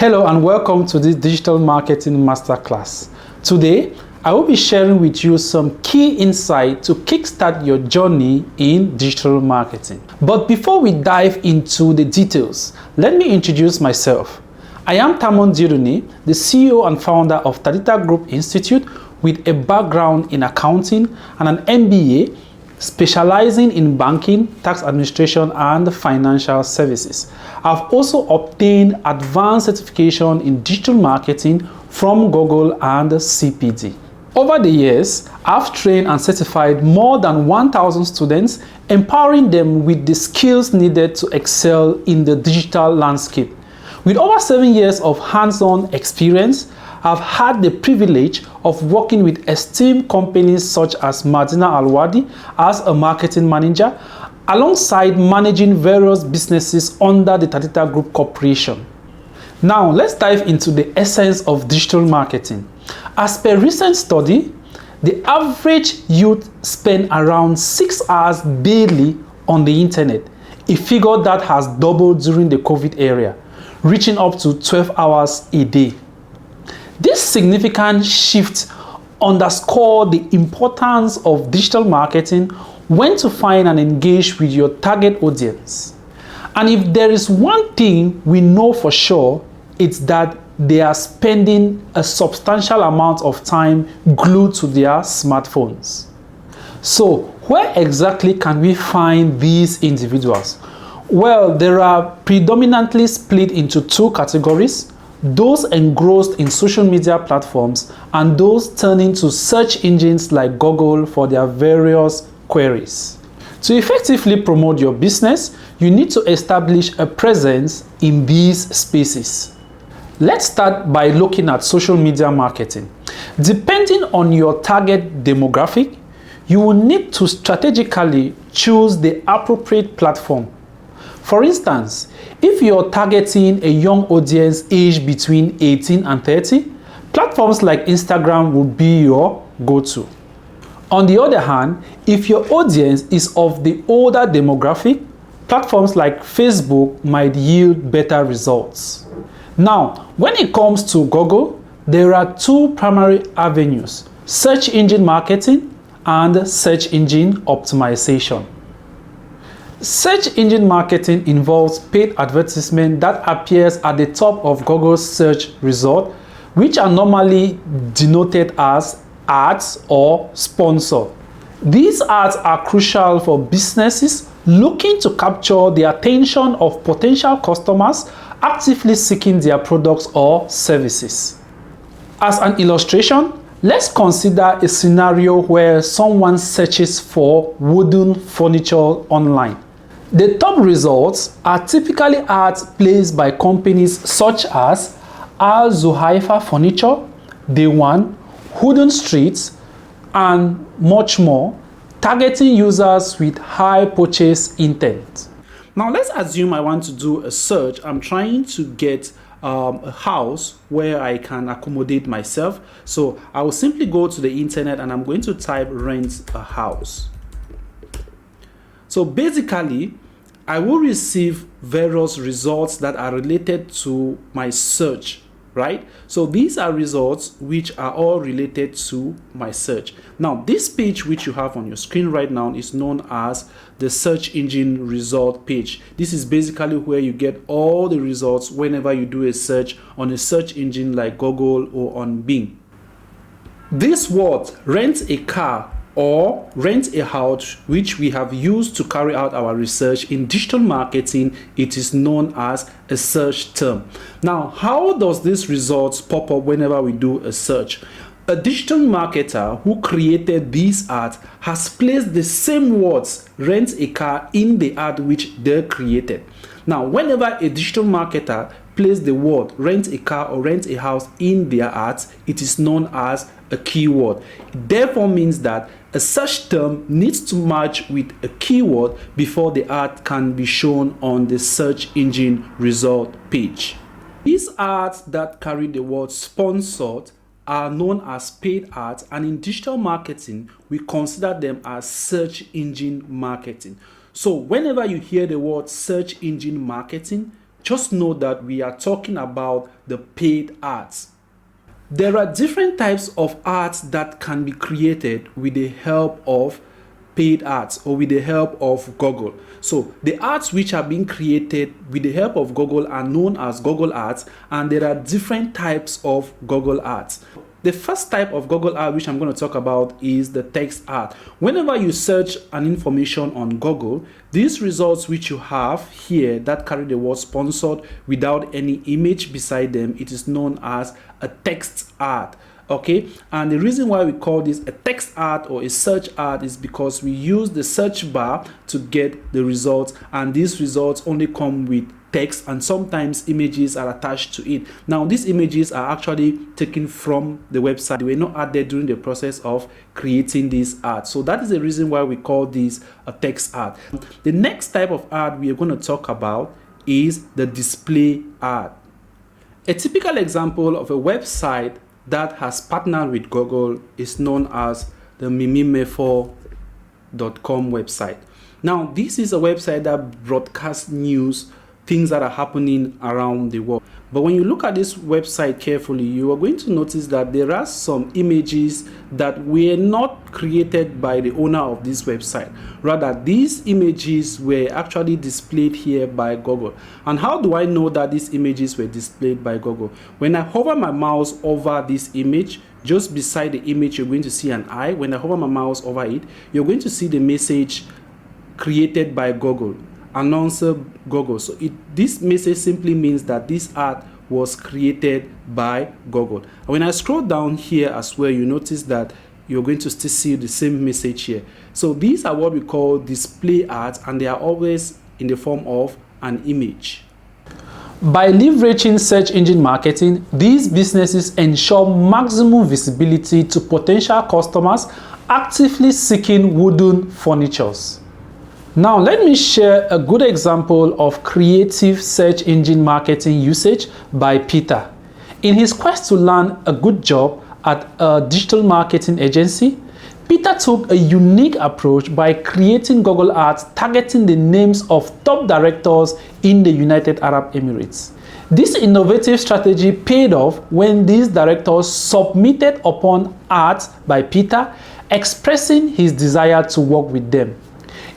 Hello and welcome to this Digital Marketing Masterclass. Today, I will be sharing with you some key insight to kickstart your journey in digital marketing. But before we dive into the details, let me introduce myself. I am Tamon Diruni, the CEO and founder of Tadita Group Institute with a background in accounting and an MBA specializing in banking, tax administration, and financial services. I've also obtained advanced certification in digital marketing from Google and CPD. Over the years, I've trained and certified more than 1,000 students, empowering them with the skills needed to excel in the digital landscape. With over 7 years of hands-on experience, I've had the privilege of working with esteemed companies such as Madina Alwadi as a marketing manager, alongside managing various businesses under the Tadita Group Corporation. Now, let's dive into the essence of digital marketing. As per recent study, the average youth spend around 6 hours daily on the internet, a figure that has doubled during the COVID era, reaching up to 12 hours a day. This significant shift underscores the importance of digital marketing when to find and engage with your target audience. And if there is one thing we know for sure, it's that they are spending a substantial amount of time glued to their smartphones. So, where exactly can we find these individuals? Well, they are predominantly split into two categories: those engrossed in social media platforms and those turning to search engines like Google for their various queries. To effectively promote your business, you need to establish a presence in these spaces. Let's start by looking at social media marketing. Depending on your target demographic, you will need to strategically choose the appropriate platform. For instance, if you're targeting a young audience aged between 18 and 30, platforms like Instagram would be your go-to. On the other hand, if your audience is of the older demographic, platforms like Facebook might yield better results. Now, when it comes to Google, there are two primary avenues: search engine marketing and search engine optimization. Search engine marketing involves paid advertisement that appears at the top of Google's search result, which are normally denoted as ads or sponsored. These ads are crucial for businesses looking to capture the attention of potential customers actively seeking their products or services. As an illustration, let's consider a scenario where someone searches for wooden furniture online. The top results are typically ads placed by companies such as Al Zuhaifa Furniture, Day One, Wooden Streets, and much more, targeting users with high purchase intent. Now let's assume I want to do a search. I'm trying to get a house where I can accommodate myself. So I will simply go to the internet and I'm going to type rent a house. So basically, I will receive various results that are related to my search, right? So these are results which are all related to my search. Now, this page which you have on your screen right now is known as the search engine result page. This is basically where you get all the results whenever you do a search on a search engine like Google or on Bing. This word, rent a car or rent a house, which we have used to carry out our research in digital marketing, it is known as a search term. Now, how does this results pop up whenever we do a search? A digital marketer who created these ads has placed the same words rent a car in the ad which they created. Now, whenever a digital marketer places the word rent a car or rent a house in their ads, it is known as a keyword. It therefore means that a search term needs to match with a keyword before the ad can be shown on the search engine result page. These ads that carry the word sponsored are known as paid ads, and in digital marketing, we consider them as search engine marketing. So whenever you hear the word search engine marketing, just know that we are talking about the paid ads. There are different types of ads that can be created with the help of paid ads or with the help of Google. So the ads which are being created with the help of Google are known as Google ads, and there are different types of Google ads. The first type of Google ad which I'm going to talk about is the text ad. Whenever you search an information on Google, these results which you have here that carry the word sponsored without any image beside them, it is known as a text ad. Okay, and the reason why we call this a text ad or a search ad is because we use the search bar to get the results, and these results only come with text, and sometimes images are attached to it. Now these images are actually taken from the website. They were not added during the process of creating this ad. So that is the reason why we call this a text ad. The next type of ad we are going to talk about is the display ad. A typical example of a website that has partnered with Google is known as the mimimefo.com website. Now this is a website that broadcasts news, things that are happening around the world. But when you look at this website carefully, you are going to notice that there are some images that were not created by the owner of this website. Rather, these images were actually displayed here by Google. And how do I know that these images were displayed by Google? When I hover my mouse over this image, just beside the image, you're going to see an eye. When I hover my mouse over it, you're going to see the message created by Google. Announcer Google. So this message simply means that this ad was created by Google. And when I scroll down here as well, you notice that you're going to still see the same message here. So these are what we call display ads, and they are always in the form of an image. By leveraging search engine marketing, these businesses ensure maximum visibility to potential customers actively seeking wooden furnitures. Now let me share a good example of creative search engine marketing usage by Peter. In his quest to land a good job at a digital marketing agency, Peter took a unique approach by creating Google ads targeting the names of top directors in the United Arab Emirates. This innovative strategy paid off when these directors submitted upon ads by Peter expressing his desire to work with them.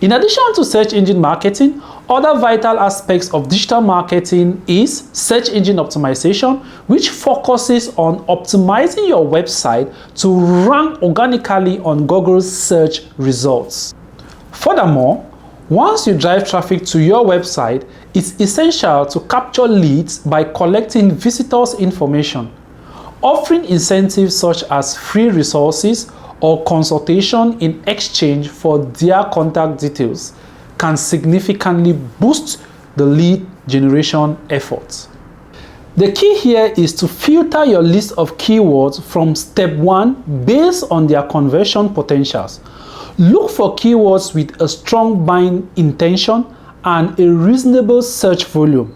In addition to search engine marketing, other vital aspects of digital marketing is search engine optimization, which focuses on optimizing your website to rank organically on Google's search results. Furthermore, once you drive traffic to your website, it's essential to capture leads by collecting visitors' information. Offering incentives such as free resources or consultation in exchange for their contact details can significantly boost the lead generation efforts. The key here is to filter your list of keywords from step 1 based on their conversion potentials. Look for keywords with a strong buying intention and a reasonable search volume.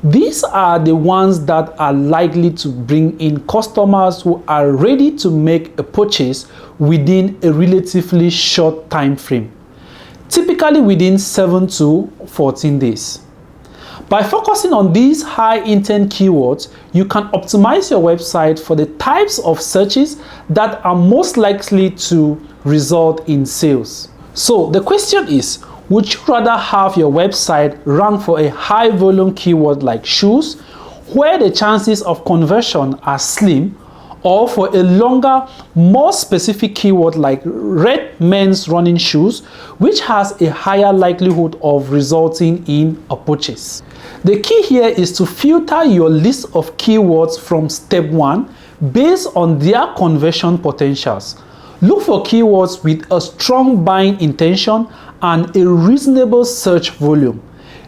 These are the ones that are likely to bring in customers who are ready to make a purchase within a relatively short time frame, typically within 7 to 14 days. By focusing on these high intent keywords, you can optimize your website for the types of searches that are most likely to result in sales. So the question is, would you rather have your website rank for a high volume keyword like shoes, where the chances of conversion are slim, or for a longer, more specific keyword like red men's running shoes, which has a higher likelihood of resulting in a purchase? The key here is to filter your list of keywords from step 1 based on their conversion potentials. Look for keywords with a strong buying intention and a reasonable search volume.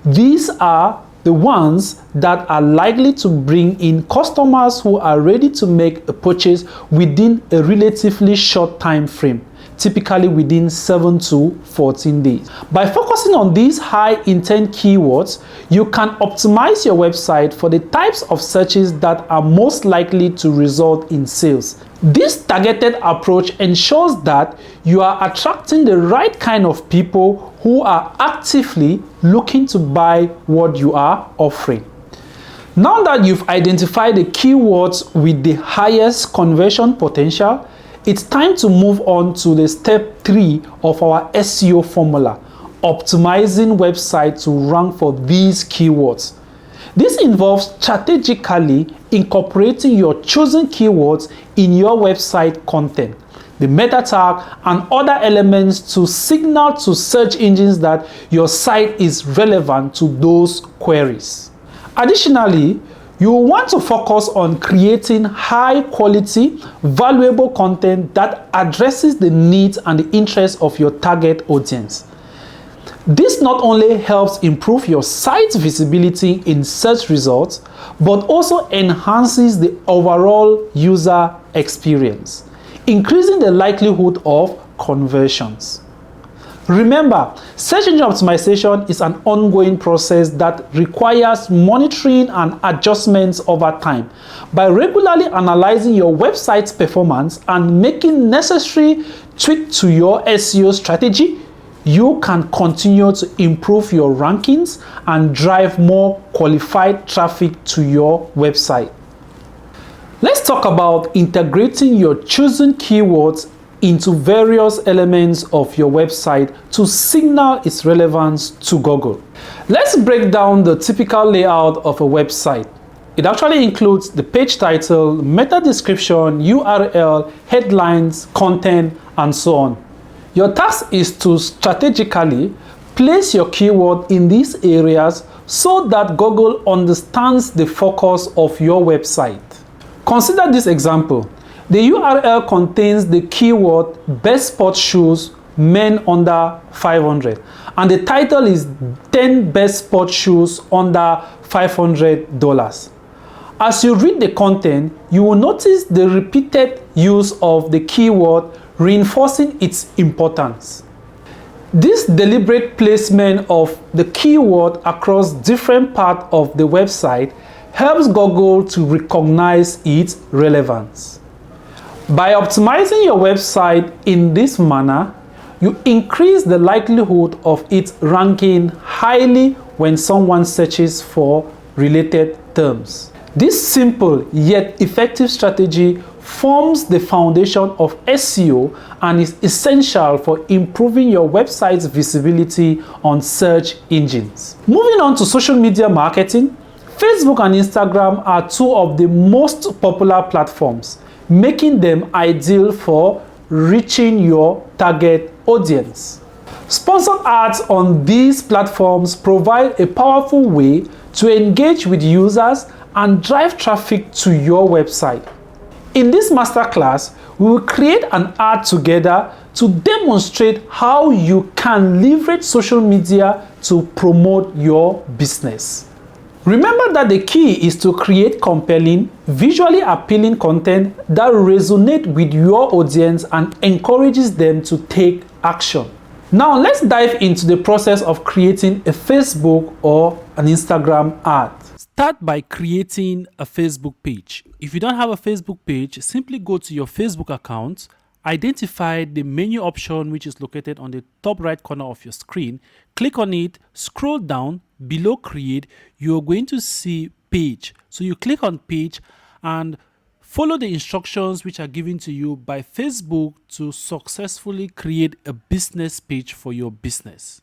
These are the ones that are likely to bring in customers who are ready to make a purchase within a relatively short time frame, typically within 7 to 14 days. By focusing on these high intent keywords, you can optimize your website for the types of searches that are most likely to result in sales. This targeted approach ensures that you are attracting the right kind of people who are actively looking to buy what you are offering. Now that you've identified the keywords with the highest conversion potential, it's time to move on to the step 3 of our SEO formula, optimizing websites to rank for these keywords. This involves strategically incorporating your chosen keywords in your website content, the meta tag, and other elements to signal to search engines that your site is relevant to those queries. Additionally, you will want to focus on creating high quality, valuable content that addresses the needs and the interests of your target audience. This not only helps improve your site's visibility in search results, but also enhances the overall user experience, increasing the likelihood of conversions. Remember, search engine optimization is an ongoing process that requires monitoring and adjustments over time. By regularly analyzing your website's performance and making necessary tweaks to your SEO strategy, you can continue to improve your rankings and drive more qualified traffic to your website. Let's talk about integrating your chosen keywords into various elements of your website to signal its relevance to Google. Let's break down the typical layout of a website. It actually includes the page title, meta description, URL, headlines, content, and so on. Your task is to strategically place your keyword in these areas so that Google understands the focus of your website. Consider this example. The URL contains the keyword best sports shoes men under 500 and the title is 10 best sports shoes under $500. As you read the content, you will notice the repeated use of the keyword, reinforcing its importance. This deliberate placement of the keyword across different parts of the website helps Google to recognize its relevance. By optimizing your website in this manner, you increase the likelihood of it ranking highly when someone searches for related terms. This simple yet effective strategy forms the foundation of SEO and is essential for improving your website's visibility on search engines. Moving on to social media marketing, Facebook and Instagram are two of the most popular platforms, making them ideal for reaching your target audience. Sponsored ads on these platforms provide a powerful way to engage with users and drive traffic to your website. In this masterclass, we will create an ad together to demonstrate how you can leverage social media to promote your business. Remember that the key is to create compelling, visually appealing content that resonates with your audience and encourages them to take action. Now let's dive into the process of creating a Facebook or an Instagram ad. Start by creating a Facebook page. If you don't have a Facebook page, simply go to your Facebook account, identify the menu option which is located on the top right corner of your screen, click on it, scroll down, below create, you're going to see page. So you click on page and follow the instructions which are given to you by Facebook to successfully create a business page for your business.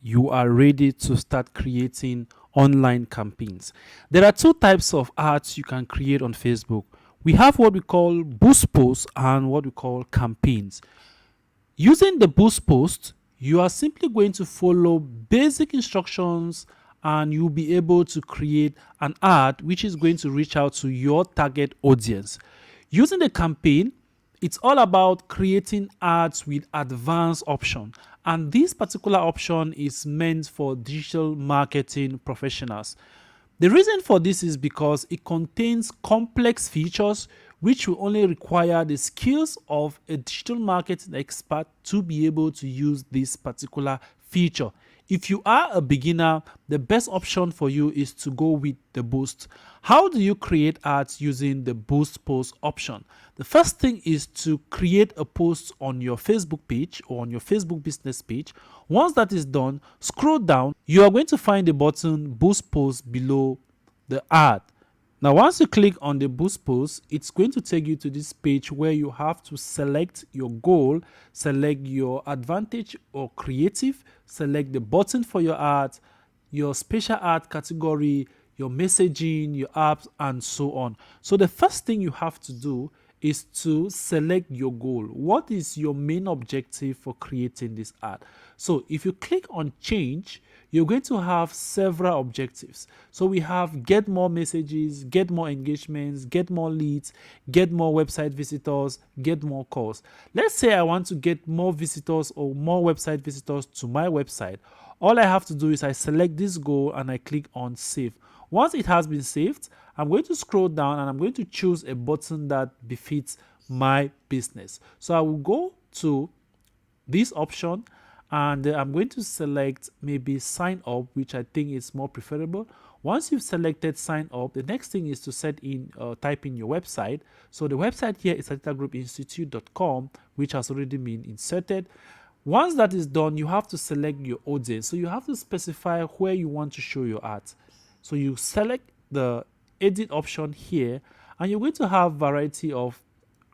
You are ready to start creating online campaigns. There are two types of ads you can create on Facebook. We have what we call boost posts and what we call campaigns. Using the boost post, you are simply going to follow basic instructions and you'll be able to create an ad which is going to reach out to your target audience. Using the campaign, it's all about creating ads with advanced option, and this particular option is meant for digital marketing professionals. The reason for this is because it contains complex features which will only require the skills of a digital marketing expert to be able to use this particular feature. If you are a beginner, the best option for you is to go with the boost. How do you create ads using the boost post option? The first thing is to create a post on your Facebook page or on your Facebook business page. Once that is done, scroll down. You are going to find the button boost post below the ad. Now, once you click on the boost post, it's going to take you to this page where you have to select your goal, select your advantage or creative, select the button for your ad, your special ad category, your messaging, your apps, and so on. So the first thing you have to do is to select your goal. What is your main objective for creating this ad? So if you click on change, you're going to have several objectives. So we have get more messages, get more engagements, get more leads, get more website visitors, get more calls. Let's say I want to get more visitors or more website visitors to my website. All I have to do is I select this goal and I click on save. Once it has been saved, I'm going to scroll down and I'm going to choose a button that befits my business. So I will go to this option and I'm going to select maybe sign up, which I think is more preferable. Once you've selected sign up, the next thing is to set in type in your website. So the website here is atitagroupinstitute.com, which has already been inserted. Once that is done, you have to select your audience. So you have to specify where you want to show your ads. So you select the edit option here and you're going to have variety of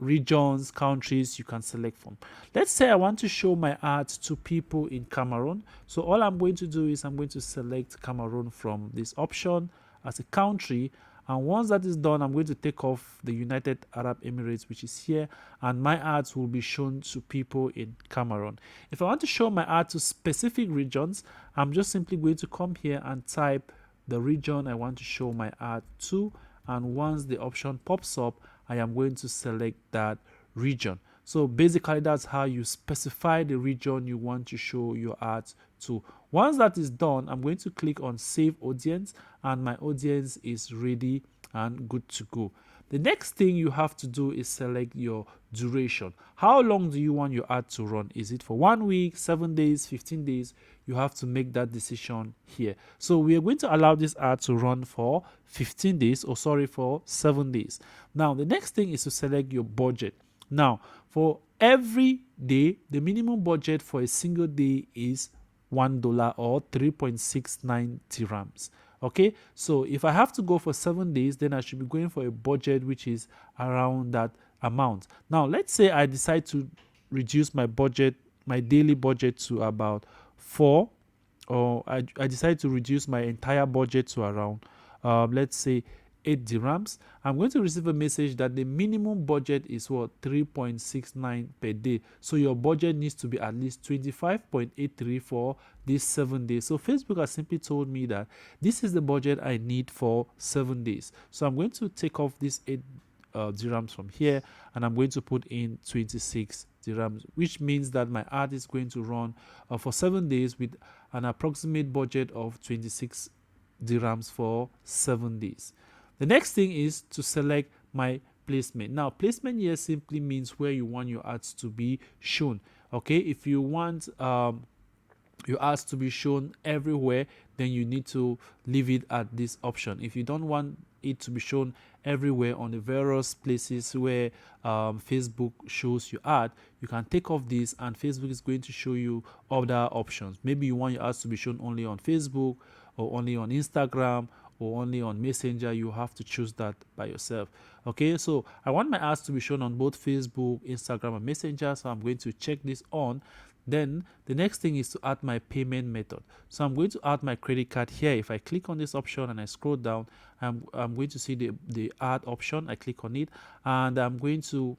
regions, countries you can select from. Let's say I want to show my ads to people in Cameroon. So all I'm going to do is I'm going to select Cameroon from this option as a country. And once that is done, I'm going to take off the United Arab Emirates, which is here, and my ads will be shown to people in Cameroon. If I want to show my ad to specific regions, I'm just simply going to come here and type the region I want to show my ad to, and once the option pops up, I am going to select that region. So basically that's how you specify the region you want to show your ads to. Once that is done, I'm going to click on save audience and my audience is ready and good to go. The next thing you have to do is select your duration. How long do you want your ad to run? Is it for 1 week, 7 days, 15 days? You have to make that decision here. So we are going to allow this ad to run for 15 days, or sorry, for 7 days. Now, the next thing is to select your budget. Now, for every day, the minimum budget for a single day is $1 or 3.69 dirhams. Okay, so if I have to go for 7 days, then I should be going for a budget which is around that amount. Now, let's say I decide to reduce my budget, my daily budget to about 4, or I decide to reduce my entire budget to around, let's say 8 dirhams. I'm going to receive a message that the minimum budget is what, 3.69 per day. So your budget needs to be at least 25.83 for these 7 days. So Facebook has simply told me that this is the budget I need for 7 days. So I'm going to take off this 8 dirhams from here and I'm going to put in 26 dirhams, which means that my ad is going to run for 7 days with an approximate budget of 26 dirhams for 7 days. The next thing is to select my placement. Now, placement here simply means where you want your ads to be shown. Okay, if you want your ads to be shown everywhere, then you need to leave it at this option. If you don't want it to be shown everywhere on the various places where Facebook shows your ad, you can take off this and Facebook is going to show you other options. Maybe you want your ads to be shown only on Facebook or only on Instagram or only on Messenger. You have to choose that by yourself. Okay, so I want my ads to be shown on both Facebook, Instagram, and Messenger, so I'm going to check this on. Then the next thing is to add my payment method. So I'm going to add my credit card here. If I click on this option and I scroll down, I'm going to see the add option. I click on it and I'm going to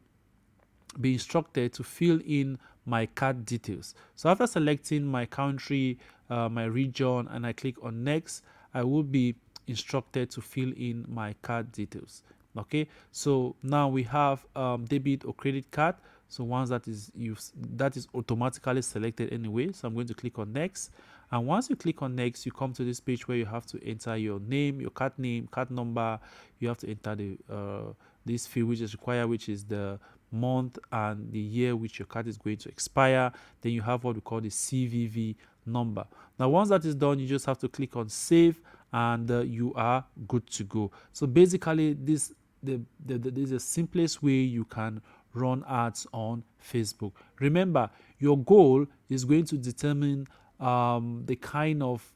be instructed to fill in my card details. So after selecting my country, my region, and I click on next, I will be instructed to fill in my card details. Okay, so now we have debit or credit card. So once that is used, that is automatically selected anyway. So I'm going to click on next, and once you click on next, you come to this page where you have to enter your name, your card name, card number. You have to enter the this field which is required, which is the month and the year which your card is going to expire. Then you have what we call the CVV number. Now once that is done, you just have to click on save and you are good to go. So basically this is the simplest way you can run ads on Facebook. Remember, your goal is going to determine the kind of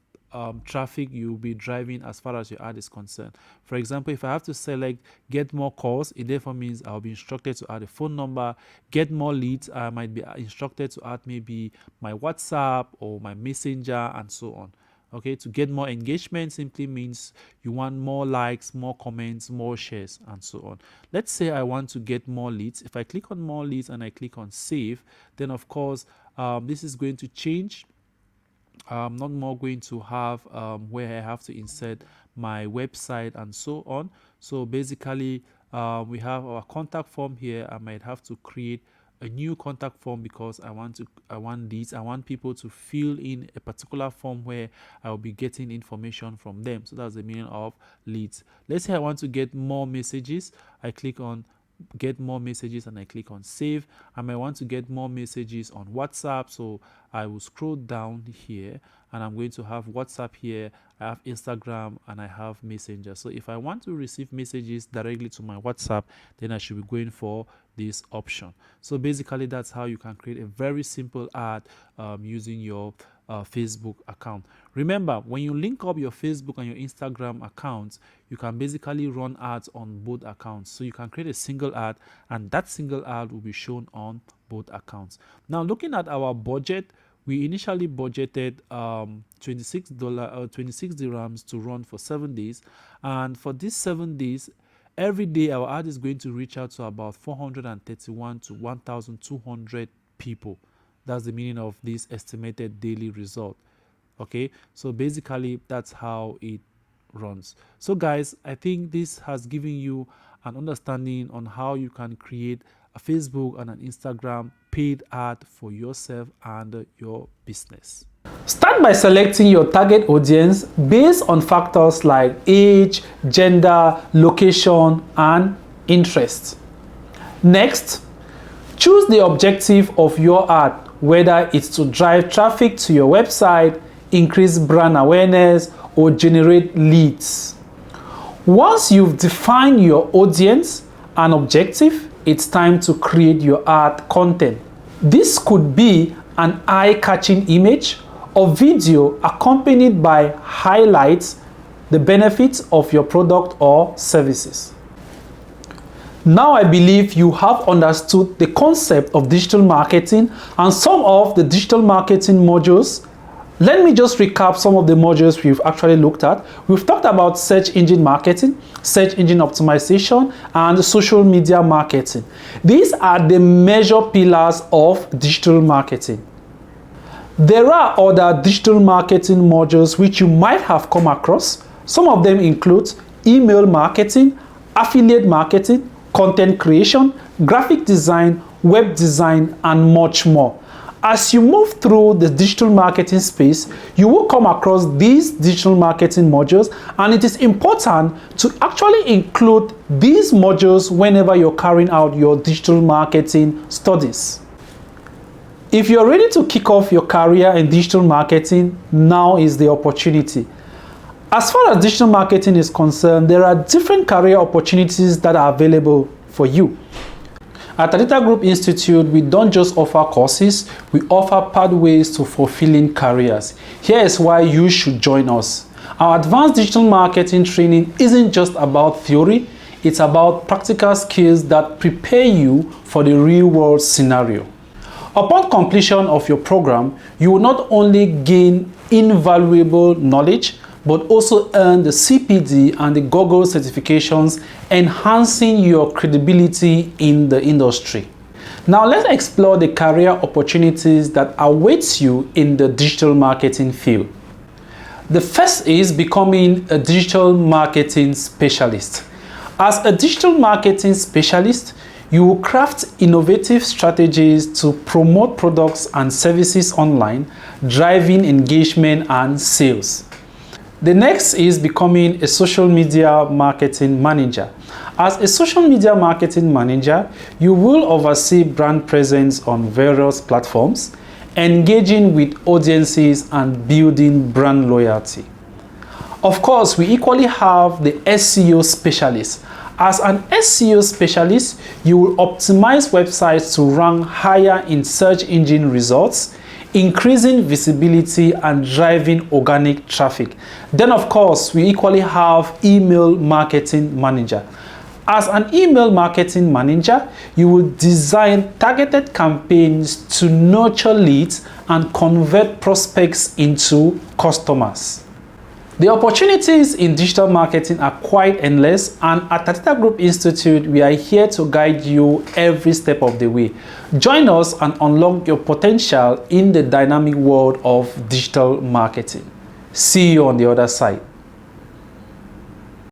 traffic you'll be driving as far as your ad is concerned. For example, if I have to select get more calls, it therefore means I'll be instructed to add a phone number. Get more leads, I might be instructed to add maybe my WhatsApp or my Messenger and so on. Okay, to get more engagement simply means you want more likes, more comments, more shares, and so on. Let's say I want to get more leads. If I click on more leads and I click on save, then of course this is going to change. I'm not more going to have where I have to insert my website and so on. So basically we have our contact form here. I might have to create a new contact form because I want people to fill in a particular form where I'll be getting information from them. So that's the meaning of leads. Let's say I want to get more messages. I click on get more messages and I click on save. I might want to get more messages on WhatsApp, so I will scroll down here and I'm going to have WhatsApp here, I have Instagram, and I have Messenger. So if I want to receive messages directly to my WhatsApp, then I should be going for this option. So basically that's how you can create a very simple ad using your Facebook account. Remember, when you link up your Facebook and your Instagram accounts, you can basically run ads on both accounts. So you can create a single ad and that single ad will be shown on both accounts. Now looking at our budget, we initially budgeted $26 dirhams to run for 7 days, and for these 7 days every day our ad is going to reach out to about 431 to 1,200 people. That's the meaning of this estimated daily result. Okay, so basically that's how it runs. So guys, I think this has given you an understanding on how you can create a Facebook and an Instagram paid ad for yourself and your business. Start by selecting your target audience based on factors like age, gender, location, and interest. Next, choose the objective of your ad, whether it's to drive traffic to your website, increase brand awareness, or generate leads. Once you've defined your audience and objective, it's time to create your ad content. This could be an eye-catching image or video accompanied by highlights, the benefits of your product or services. Now I believe you have understood the concept of digital marketing and some of the digital marketing modules. Let me just recap some of the modules we've actually looked at. We've talked about search engine marketing, search engine optimization, and social media marketing. These are the major pillars of digital marketing. There are other digital marketing modules which you might have come across. Some of them include email marketing, affiliate marketing, content creation, graphic design, web design, and much more. As you move through the digital marketing space, you will come across these digital marketing modules, and it is important to actually include these modules whenever you're carrying out your digital marketing studies. If you're ready to kick off your career in digital marketing, now is the opportunity. As far as digital marketing is concerned, there are different career opportunities that are available for you. At Adita Group Institute, we don't just offer courses, we offer pathways to fulfilling careers. Here is why you should join us. Our advanced digital marketing training isn't just about theory, it's about practical skills that prepare you for the real-world scenario. Upon completion of your program, you will not only gain invaluable knowledge, but also earn the CPD and the Google certifications, enhancing your credibility in the industry. Now let's explore the career opportunities that await you in the digital marketing field. The first is becoming a digital marketing specialist. As a digital marketing specialist, you will craft innovative strategies to promote products and services online, driving engagement and sales. The next is becoming a social media marketing manager. As a social media marketing manager, you will oversee brand presence on various platforms, engaging with audiences and building brand loyalty. Of course, we equally have the SEO specialist. As an SEO specialist, you will optimize websites to rank higher in search engine results, increasing visibility and driving organic traffic. Then of course, we equally have email marketing manager. As an email marketing manager, you will design targeted campaigns to nurture leads and convert prospects into customers. The opportunities in digital marketing are quite endless, and at Tatita Group Institute, we are here to guide you every step of the way. Join us and unlock your potential in the dynamic world of digital marketing. See you on the other side.